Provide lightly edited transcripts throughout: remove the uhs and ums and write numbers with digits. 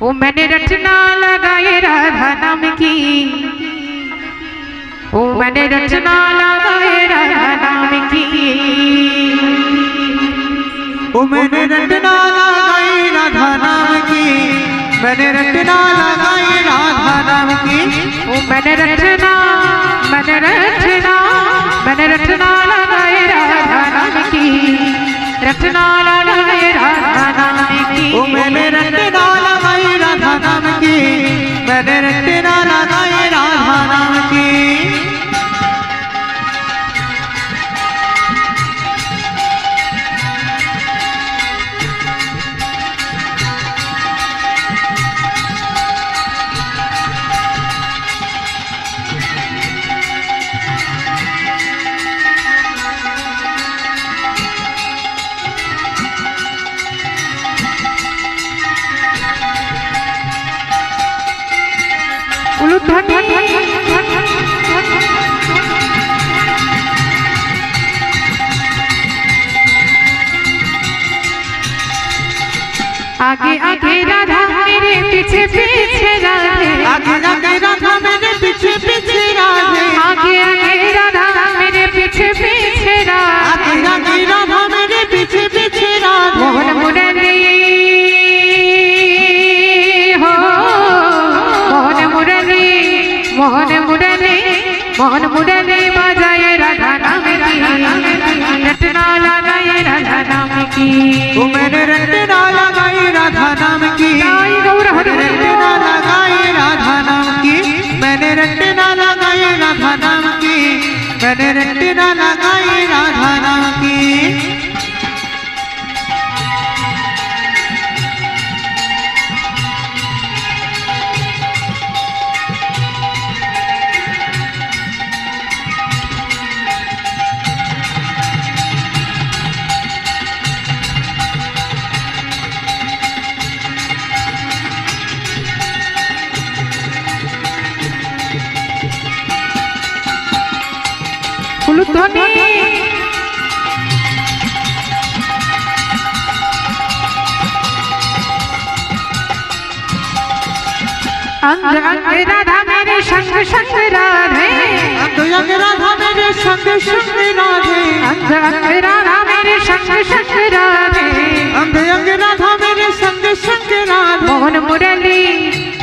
ओ मैंने रटना लगाए राधा नाम की, ओ मैंने रटना लगाए राधा नाम की, ओ मैंने रटना लगाई राधा नाम की, मैंने रटना लगाई राधा नाम की, ओ मैंने रटना लगाए राधा नाम की, रटना लगाए राधा नाम की, ओ मैंने रटना लगाई राधा नाम की, मैंने रटना लगाई राधा नाम की। आगे आगे राधा मेरे पीछे पीछे राधे, आगे आगे राधा मेरे पीछे पीछे राधे, आगे आगे राधा मेरे पीछे पीछे राधे, आगे आगे राधा मेरे पीछे पीछे राधे। मोहन मुरली हो, मोहन मुरली, मोहन मुरली, मोहन मुरली बजाए राधा नाम की, रटना लगाए राधा नाम की, ओ मैंने रटना लगाई राधा नाम की, मैंने रटना लगाई राधा नाम की, मैंने रटना लगाई राधा नाम की, मैंने रटना लगाई राधा नाम की। ध्वनि अंग अंग राधा मेरे संग संग राधे, अंग अंग राधा मेरे संग संग राधे, अंग अंग राधा मेरे संग संग राधे, अंग अंग राधा मेरे संग संग राधे। मोहन मुरली,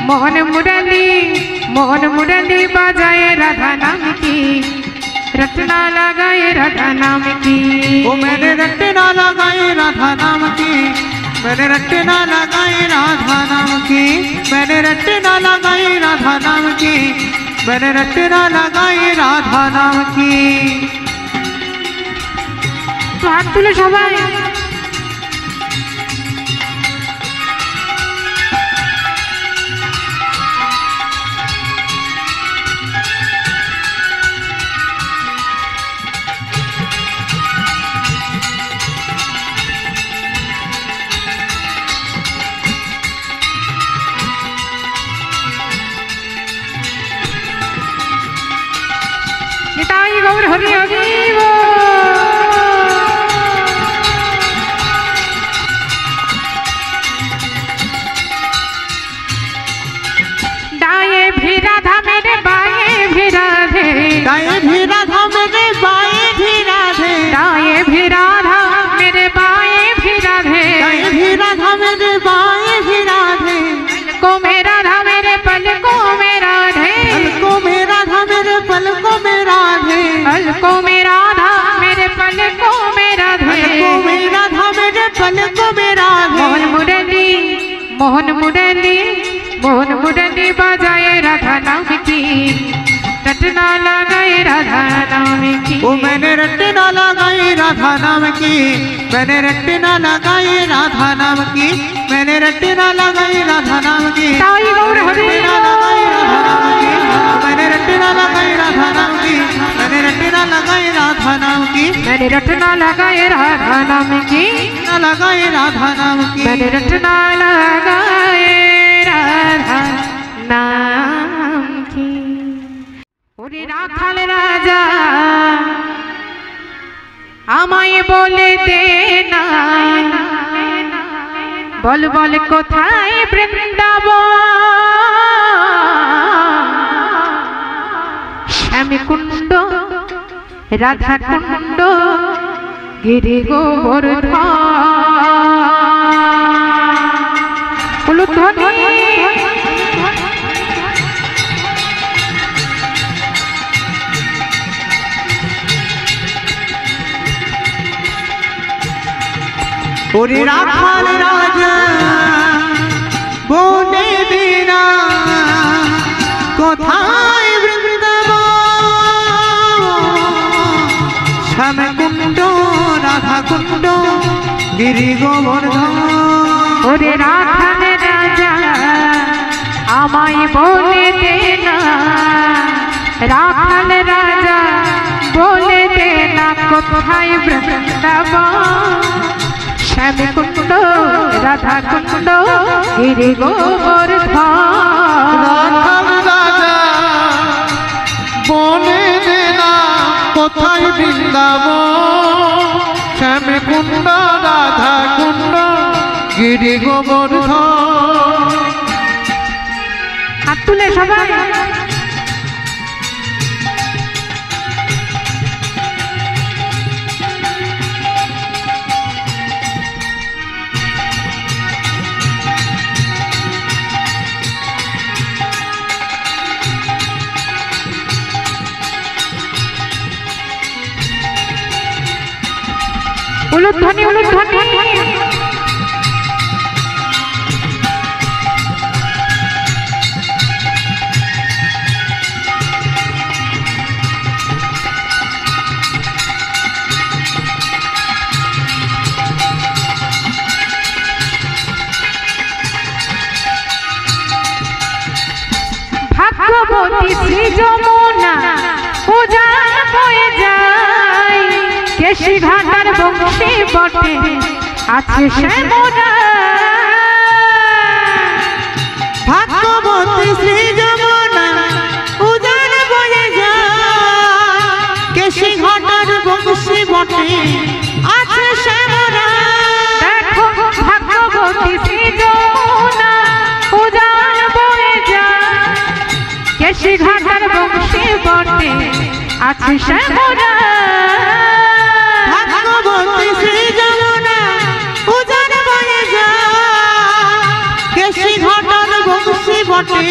मोहन मुरली, मोहन मुरली बजाए राधा नाम की, रटना लगाए राधा नाम की, ओ मैंने रटना लगाई राधा नाम की, मैंने रटना लगाई राधा नाम की, मैंने रटना लगाई राधा नाम की, मैंने रटना लगाई राधा नाम की। तो हाथ तुले सबाई, गौर हरि हरि वो दाएं भी राधा मेरे बाएं भी राधे, दाएं भी राधा मेरे बाएं भी राधे, दाएं भी राधा मेरे बाएं भी राधे, दाएं भी राधा मेरे बाएं भी राधे, को मेरा राधा मेरे पलकों में राधे, पलकों में राधा मेरे पलकों में राधे, पलकों में राधा मेरे पलकों में राधे, पलकों में राधा मेरे पलकों में राधे। मोहन मुरली, मोहन मुरली, मोहन मुरली बजाए राधा नाम की, रटना लगाए राधा नाम की, ओ मैंने रटना लगाई राधा नाम की, मैंने रटना लगाई राधा नाम की, मैंने रटना लगाई राधा नाम की, ताई गौर हरि रटना लगाई राधा नाम की, मैंने रटना लगाई राधा नाम की, मैंने रटना लगाई राधा नाम की, मैंने रटना लगाए राधा नाम की, लगाई राधा नाम की, मैंने रटना लगाए राधा नाम की। ওরে রাখাল রাজা আমায় বলে দে না, বল বল কোথায় বৃন্দাবন। কুণ্ড রাধা কুণ্ড গিরি গোবর্ধন উলুধ্বনি ওরে রাখাল রাজা বলে দেনা কোথায় বৃন্দাবন শ্যামকুণ্ড রাধা কুণ্ড গিরি গোবর্ধন ওরে রাখাল রাজা আমায় বলে দে না রাখাল রাজা বলে দে না কোথায় বৃন্দাবন শ্যামকুণ্ড রাধা কুণ্ড গিরি গোবর্ধন রাখাল রাজা বলে দে না কোথায় বৃন্দাবন শ্যামকুণ্ড রাধা কুণ্ড গিরি গোবর্ধন হাত তুলে সবাই উলুধ্বনি উলুধ্বনি ভাগ্যবতী শ্রী যমুনা উজান বয়ে যায় কেশি ঘাটার বংশী বটে আছে শ্যামরা ভাগ্যবতী শ্রী যমুনা উজান বয়ে যায় কেশি ঘাটার বংশী বটে আছে শ্যামরা দেখো ভাগ্যবতী শ্রী যমুনা উজান বয়ে যায় কেশি ঘাটার বংশী বটে আছে শ্যামরা ভাগ্যবতী শ্রী যমুনা উজান বয়ে যায় কেশি ঘাটার বংশী বটে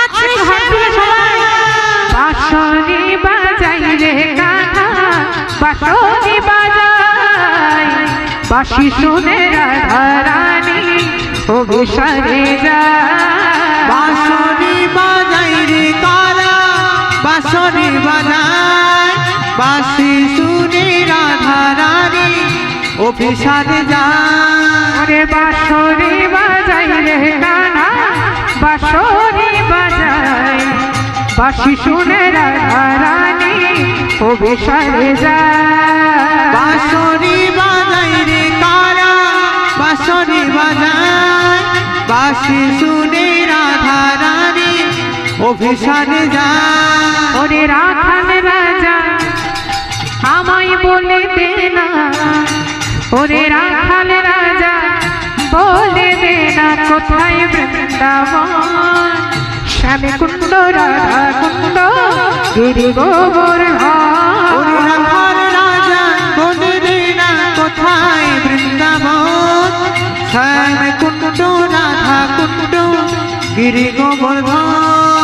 আছে শ্যামরা বাঁশরি বাজাই রে কানা বাঁশরি বাজাই বাঁশি শুনে রাধা রানী অভিসারে যায় বাঁশরি বাজাই রে কালা বাঁশরি বাজায় বাঁশি শুনে রাধা রানী অভিসারে যায় ওরে বাঁশরি বাজাই রে কানা বাঁশরি বাজাই বাঁশি শুনে রাধা রানী অভিসারে যায় বাঁশরি বাজাই রে কালা বাঁশরি বাজায় বাঁশি শুনে রাধা রানী অভিসারে যায় ওরে রাখাল রাজা আমায় বলে দে না ওরে রাখাল রাজা বলে দে না কোথায় বৃন্দাবন শ্যামকুণ্ড রাধা কুণ্ড গিরি গোবর্ধন ওরে রাখাল রাজা বলে দে না কোথায় বৃন্দাবন শ্যামকুণ্ড রাধা কুণ্ড গিরি গোবর্ধন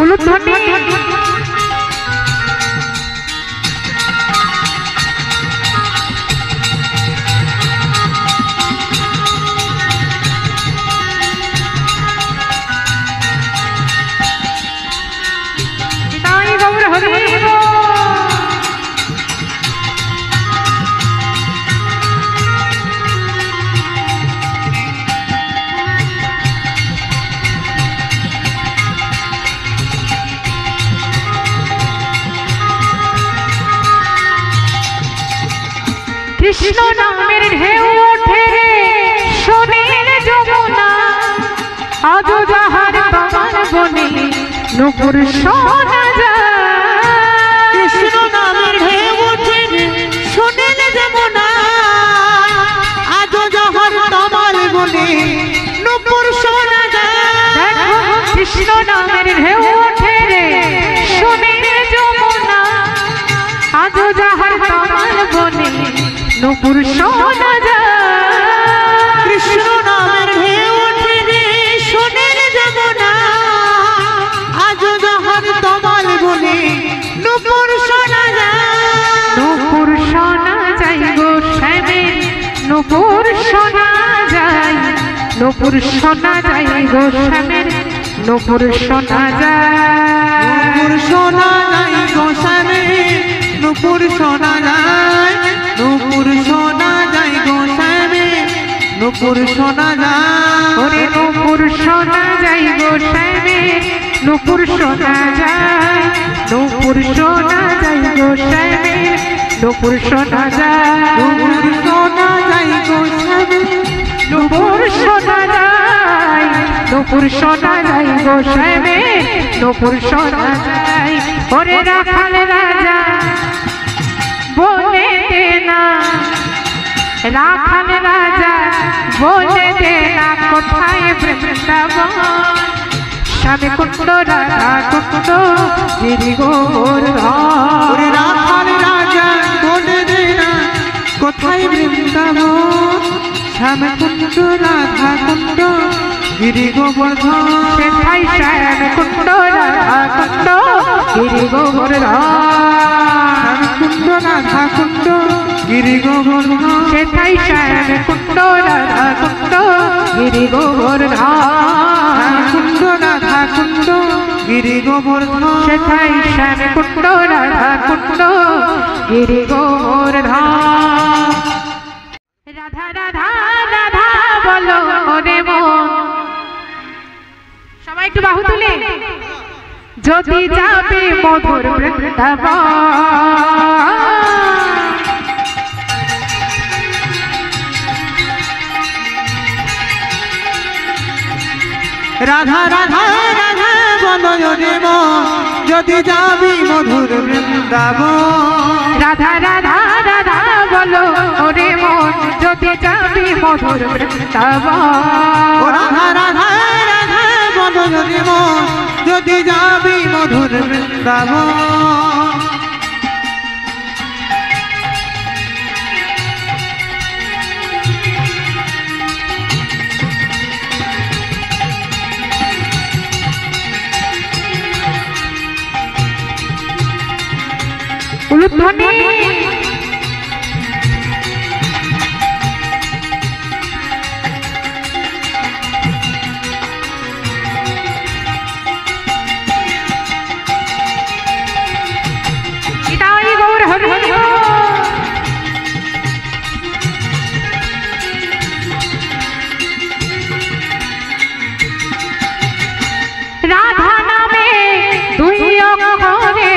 উলুধ্বনি তাই গৌর হরি গো কৃষ্ণ নামের ঢেউ ওঠে রে সোনের যমুনা আজ যাহার তোমার বনে নুপুর শোনা যায় কৃষ্ণ নামের ঢেউ ওঠে রে সোনের যমুনা আজ যাহার তোমার আজো যাহার তমাল বনে নূপুর শোনা যায় কৃষ্ণ নামের ঢেউ ওঠে রে সোনের যমুনা আজো যাহার তমাল বনে নূপুর শোনা যায় নূপুর শোনা যায় গো শ্যামের নূপুর শোনা যায় নূপুর শোনা যায় গো শ্যামের নূপুর শোনা যায় নূপুর শোনা যায় গো শ্যামের নূপুর শোনা যায় নূপুর শোনা যায় গো শ্যামের নূপুর শোনা যায় ওরে নূপুর শোনা যায় গো শ্যামের নূপুর শোনা যায় নূপুর শোনা যায় গো শ্যামের নূপুর শোনা যায় নূপুর শোনা যায় গো শ্যামের নূপুর শোনা যায় নূপুর শোনা যায় গো শ্যামের নূপুর শোনা যায় ওরে রাখাল রাজা বলে দে না রাখাল রাজা বলে দে না কোথায় বৃন্দাবন শ্যামে কুণ্ড রাধা কুণ্ড গিরি গোবর্ধন ওরে রাখাল রাজা বলে দে না কোথায় বৃন্দাবন শ্যাম কুণ্ড রাধা কুণ্ড গিরি গোবর্ধন সেথায় শ্যাম কুণ্ড রাধা কুণ্ড গিরি গোবর্ধন শ্যাম কুণ্ড রাধা কুণ্ড গিরি গোবর্ধন সেথায় শ্যাম কুণ্ড রাধা কুণ্ড গিরি গোবর্ধন কুণ্ড রাধা কুণ্ড গিরি গোবর্ধন সেথায় শ্যাম কুণ্ড রাধা কুণ্ড গিরি গোবর্ধন রাধা রাধা রাধা বলো রে মন সবাই একটু বাহু তুলে যদি যাবে মধুর বৃন্দাবন রাধা রাধা রাধা বলো রে মন যদি যাবি মধুর বৃন্দাবন রাধা রাধা রাধা বলো রে মন যদি যাবি মধুর বৃন্দাবন ও রাধা রাধা রাধা বলো রে মন যদি যাবি মধুর বৃন্দাবন উলুধ্বনি নিতাই গৌর হরি হরি রাধা নামে দুই অক্ষরে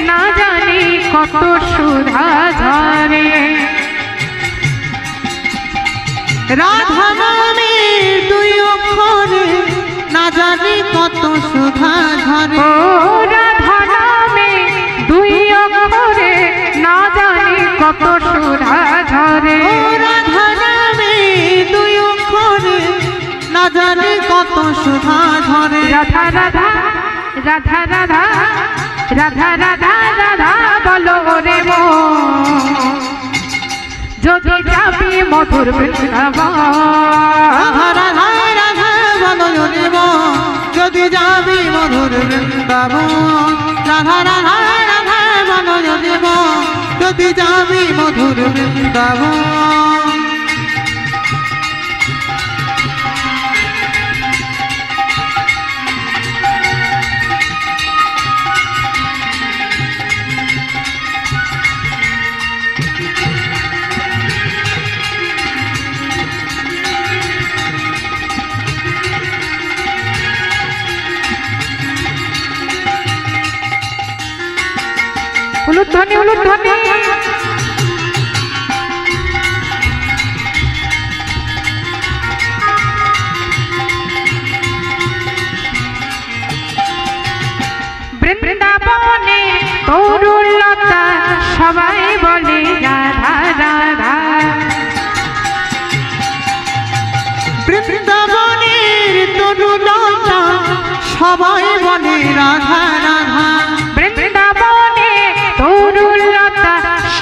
না জানি কত সুধা ঝরে রাধা নামে দুই অক্ষরে না জানি কত সুধা ঝরে ও রাধা নামে দুই অক্ষরে না জানি কত সুধা ঝরে ও রাধা নামে দুই অক্ষরে না জানি কত সুধা ঝরে রাধা রাধা রাধা রাধা রাধা রাধা রাধা বলো রে মন যদি যাবি মধুর বৃন্দাবন রাধা রাধা রাধা বলো রে মন যদি যাবি মধুর বৃন্দাবন রাধা রাধা রাধা বলো রে মন যদি যাবি মধুর বৃন্দাবন উলুধ্বনি উলুধ্বনি বৃন্দাবনে তরুলতা সবাই বলে রাধা রাধা বৃন্দাবনের তরুলতা সবাই বলে রাধা রাধা বৃন্দাবনে তরুলতা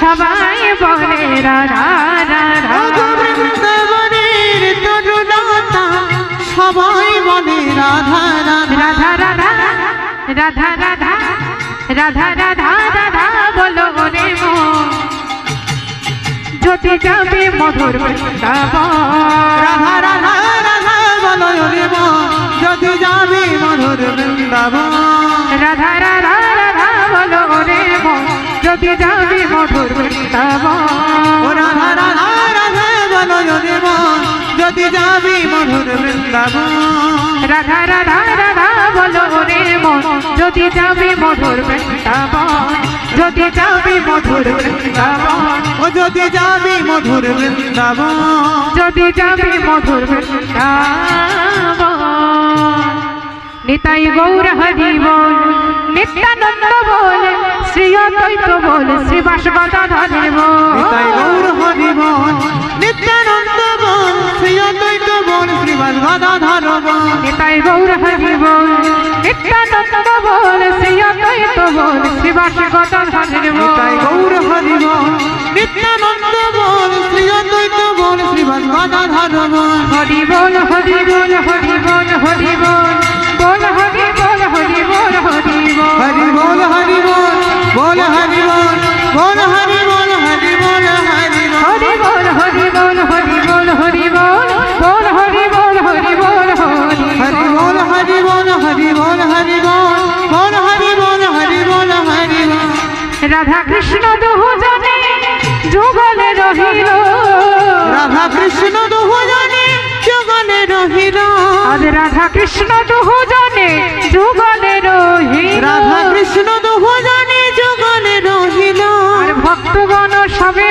সবাই বলে রাধা রাধা বৃন্দাবনের তরুলতা সবাই বলে রাধা রাধা রাধা রাধা রাধা রাধা রাধা রাধা বলো রে মন যদি যাবে মধুর বৃন্দাবন রাধা রাধা রাধা বলো রে মন যদি যাবে মধুর বৃন্দাবন রাধা রাধা রাধা বলো রে মন যদি যাবে মধুর বৃন্দাবন ও রাধা রাধা রাধা বলো রে মন যদি যাবে মধুর বৃন্দাবন রাধা রাধা রাধা বলো রে মন যদি যাবে মধুর বৃন্দাবন যদি যাবে মধুর বৃন্দাবন ও যদি যাবে মধুর বৃন্দাবন যদি যাবে মধুর বৃন্দাবন নিতাই গৌর হরি বল নিত্যানন্দ বল শ্রী অদ্বৈত বল শ্রীবাস গদাধর বল নিতাই গৌর হরি বল নিত্যানন্দ বল শ্রী অদ্বৈত বল শ্রীবাস গদাধর বল নিতাই গৌর হরি বল নিত্যানন্দ বল শ্রী অদ্বৈত বল শ্রীবাস গদাধর নিতাই বল গৌর হরি বল নিত্যানন্দ বল শ্রী অদ্বৈত বল শ্রীবাস গদাধর বল হরি বল হরি বল হরি বল হরি বল বল হরি বল হরি বল হরি বল হরি বল হরি বল বল হরি বল বল হরি বল হরি বল হরি বল হরি বল হরি বল হরি বল হরি বল বল হরি বল হরি বল হরি বল হরি বল হরি বল হরি বল বল হরি বল হরি বল হরি বল রাধা কৃষ্ণ দুজনে যুগলে রহিল রাধা কৃষ্ণ দুজনে যুগলে রহিল আজ রাধা কৃষ্ণ দুজনে যুগলে রহিল রাধা কৃষ্ণ দুজনে যুগলে রহিল আর ভক্তগণ সবে